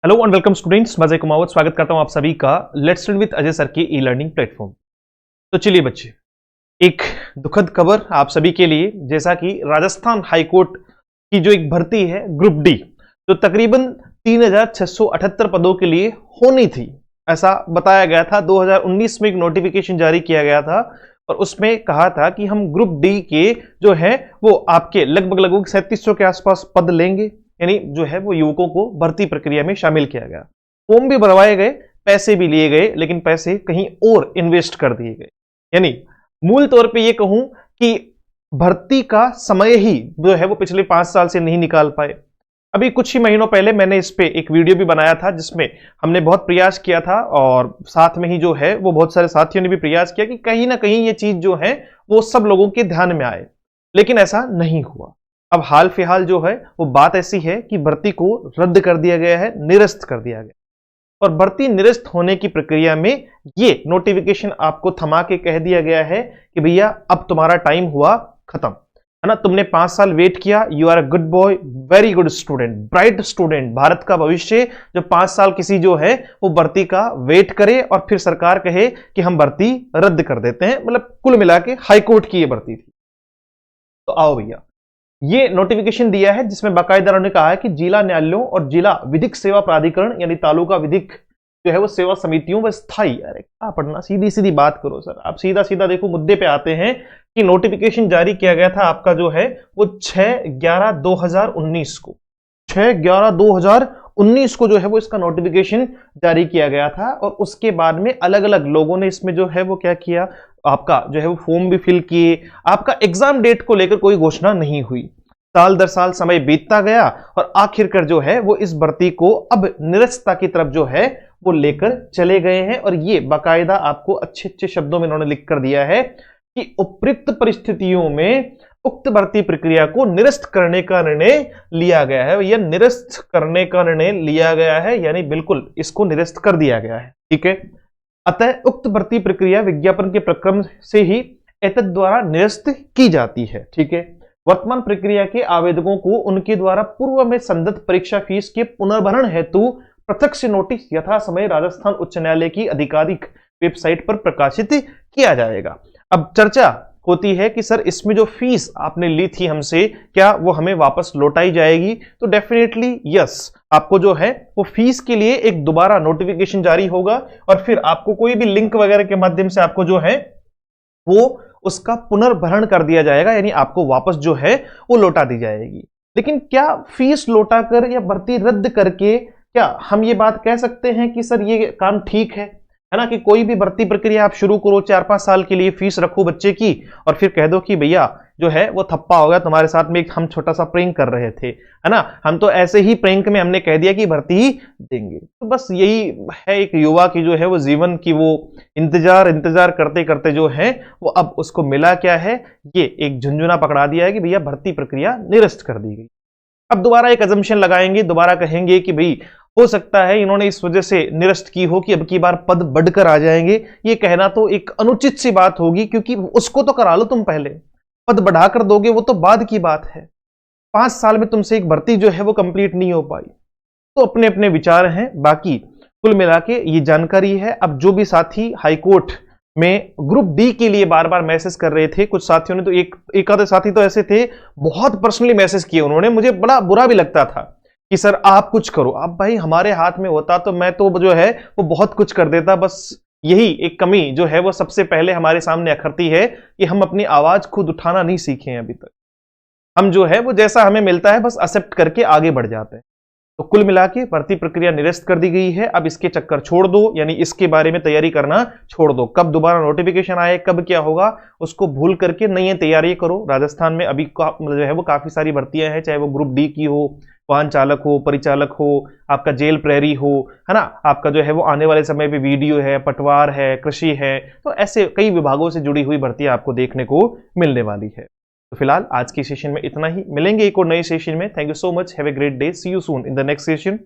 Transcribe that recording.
Hello and welcome students, मैं अजय कुमावत स्वागत करता हूं आप सभी का let's learn with Ajay sir के ई लर्निंग प्लेटफॉर्म। तो चलिए बच्चे, एक दुखद खबर आप सभी के लिए, जैसा कि राजस्थान हाईकोर्ट की जो एक भर्ती है ग्रुप डी, जो तकरीबन 3678 पदों के लिए होनी थी, ऐसा बताया गया था। 2019 में एक नोटिफिकेशन जारी किया गया था और उसमें कहा था कि हम ग्रुप डी के जो है वो आपके लगभग लगभग 3700 के आसपास पद लेंगे, यानी जो है वो युवकों को भर्ती प्रक्रिया में शामिल किया गया। फॉर्म भी भरवाए गए, पैसे भी लिए गए, लेकिन पैसे कहीं और इन्वेस्ट कर दिए गए। यानी मूल तौर पे ये कहूं कि भर्ती का समय ही जो है वो पिछले 5 साल से नहीं निकाल पाए। अभी कुछ ही महीनों पहले मैंने इस पे एक वीडियो भी बनाया था जिसमें हमने बहुत प्रयास किया था और साथ में ही जो है वो बहुत सारे साथियों ने भी प्रयास किया कि कहीं ना कहीं ये चीज जो है वो सब लोगों के ध्यान में आए, लेकिन ऐसा नहीं हुआ। अब हाल फिलहाल जो है वो बात ऐसी है कि भर्ती को रद्द कर दिया गया है, निरस्त कर दिया गया, और भर्ती निरस्त होने की प्रक्रिया में ये नोटिफिकेशन आपको थमा के कह दिया गया है कि भैया अब तुम्हारा टाइम हुआ खत्म, है ना। तुमने 5 साल वेट किया, you are a good boy, very good student, bright student, Bharat का भविष्य। जब 5 साल किसी जो है वो भर्ती का वेट करे और फिर सरकार कहे कि हम भर्ती रद्द कर देते हैं, मतलब कुल मिला के हाईकोर्ट की ये भर्ती थी। तो आओ भैया, ये नोटिफिकेशन दिया है जिसमें बाकायदा उन्होंने कहा है कि जिला न्यायालयों और जिला विधिक सेवा प्राधिकरण यानी तालुका विधिक जो है वो सेवा समितियों व स्थायी, अरे क्या पढ़ना, सीधी सीधी बात करो सर, आप सीधा सीधा देखो, मुद्दे पे आते हैं कि नोटिफिकेशन जारी किया गया था आपका जो है वो 6/11/2019 को, 6/11/2019 को जो है वो इसका नोटिफिकेशन जारी किया गया था। और उसके बाद में अलग अलग लोगों ने इसमें जो है वो क्या किया, आपका जो है वो फॉर्म भी फिल किए। आपका एग्जाम डेट को लेकर कोई घोषणा नहीं हुई, साल दर साल समय बीतता गया और आखिरकार जो है वो इस भर्ती को अब निरस्तता की तरफ जो है वो लेकर चले गए हैं। और ये बाकायदा आपको अच्छे अच्छे शब्दों में इन्होंने लिख कर दिया है कि उपयुक्त परिस्थितियों में उक्त भर्ती प्रक्रिया को निरस्त करने का निर्णय लिया गया है। यह निरस्त करने का निर्णय लिया गया है, यानी बिल्कुल इसको निरस्त कर दिया गया है, ठीक है। अतः उक्त भर्ती प्रक्रिया विज्ञापन के प्रक्रम से ही एतद द्वारा निरस्त की जाती है, ठीक है। वर्तमान प्रक्रिया के आवेदकों को उनके द्वारा पूर्व में संदत्त परीक्षा फीस के पुनर्भरण हेतु पृथक से नोटिस यथा समय राजस्थान उच्च न्यायालय की आधिकारिक वेबसाइट पर प्रकाशित किया जाएगा। अब चर्चा होती है कि सर इसमें जो फीस आपने ली थी हमसे, क्या वो हमें वापस लौटाई जाएगी? तो डेफिनेटली यस, आपको जो है वो फीस के लिए एक दोबारा नोटिफिकेशन जारी होगा और फिर आपको कोई भी लिंक वगैरह के माध्यम से आपको जो है वो उसका पुनर्भरण कर दिया जाएगा, यानी आपको वापस जो है वो लौटा दी जाएगी। लेकिन क्या फीस लौटाकर या भर्ती रद्द करके क्या हम ये बात कह सकते हैं कि सर ये काम ठीक है ना, कि कोई भी भर्ती प्रक्रिया आप शुरू करो, 4-5 साल के लिए फीस रखो बच्चे की और फिर कह दो कि भैया जो है वो थप्पा हो गया, तुम्हारे साथ में एक हम छोटा सा प्रैंक कर रहे थे, है ना, हम तो ऐसे ही प्रैंक में हमने कह दिया कि भर्ती ही देंगे। तो बस यही है एक युवा की जो है वो जीवन की वो इंतजार करते करते जो है वो अब उसको मिला क्या है, ये एक झुंझुना पकड़ा दिया है कि भैया भर्ती प्रक्रिया निरस्त कर दी गई। अब दोबारा एक अजम्पशन लगाएंगे, दोबारा कहेंगे कि भाई हो सकता है इन्होंने इस वजह से निरस्त की हो कि अब की बार पद बढ़कर आ जाएंगे। ये कहना तो एक अनुचित सी बात होगी, क्योंकि उसको तो करा लो तुम, पहले पद बढ़ाकर दोगे वो तो बाद की बात है। 5 साल में तुमसे एक भर्ती जो है वो कंप्लीट नहीं हो पाई, तो अपने अपने विचार हैं। बाकी कुल मिला के ये जानकारी है। अब जो भी साथी हाईकोर्ट में ग्रुप डी के लिए बार बार मैसेज कर रहे थे, कुछ साथियों ने तो एक आधे साथी तो ऐसे थे बहुत पर्सनली मैसेज किए उन्होंने, मुझे बड़ा बुरा भी लगता था कि सर आप कुछ करो। अब भाई हमारे हाथ में होता तो मैं तो जो है वो बहुत कुछ कर देता, बस यही एक कमी जो है वो सबसे पहले हमारे सामने अखरती है कि हम अपनी आवाज खुद उठाना नहीं सीखे हैं अभी तक। हम जो है वो जैसा हमें मिलता है बस एक्सेप्ट करके आगे बढ़ जाते हैं। तो कुल मिला के भर्ती प्रक्रिया निरस्त कर दी गई है। अब इसके चक्कर छोड़ दो, यानी इसके बारे में तैयारी करना छोड़ दो। कब दोबारा नोटिफिकेशन आए, कब क्या होगा, उसको भूल करके नई तैयारी करो। राजस्थान में अभी जो है वो काफी सारी भर्तियां हैं, चाहे वो ग्रुप डी की हो, वाहन चालक हो, परिचालक हो, आपका जेल प्रहरी हो, है ना, आपका जो है वो आने वाले समय पे वीडियो है, पटवार है, कृषि है, तो ऐसे कई विभागों से जुड़ी हुई भर्तियां आपको देखने को मिलने वाली है। तो फिलहाल आज की सेशन में इतना ही, मिलेंगे एक और नए सेशन में। Thank you so much, have a great day, see you soon in the next session.